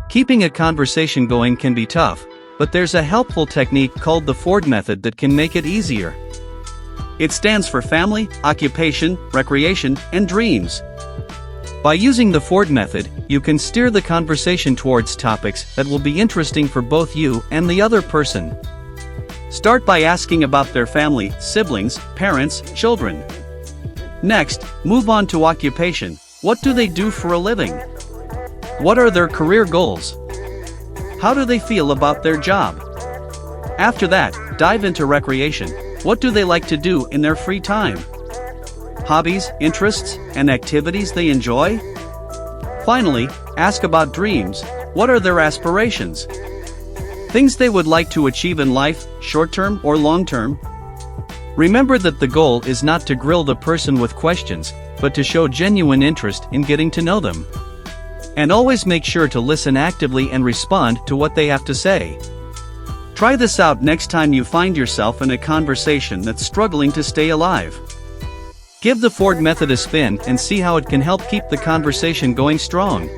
Keeping a conversation going can be tough, but there's a helpful technique called the Ford method that can make it easier. It stands for family, occupation, recreation, and dreams. By using the Ford method, you can steer the conversation towards topics that will be interesting for both you and the other person. Start by asking about their family, siblings, parents, children. Next, move on to occupation. What do they do for a living? What are their career goals? How do they feel about their job? After that, dive into recreation. What do they like to do in their free time? Hobbies, interests, and activities they enjoy? Finally, ask about dreams. What are their aspirations? Things they would like to achieve in life, short-term or long-term? Remember that the goal is not to grill the person with questions, but to show genuine interest in getting to know them. And always make sure to listen actively and respond to what they have to say. Try this out next time you find yourself in a conversation that's struggling to stay alive. Give the Ford method a spin and see how it can help keep the conversation going strong.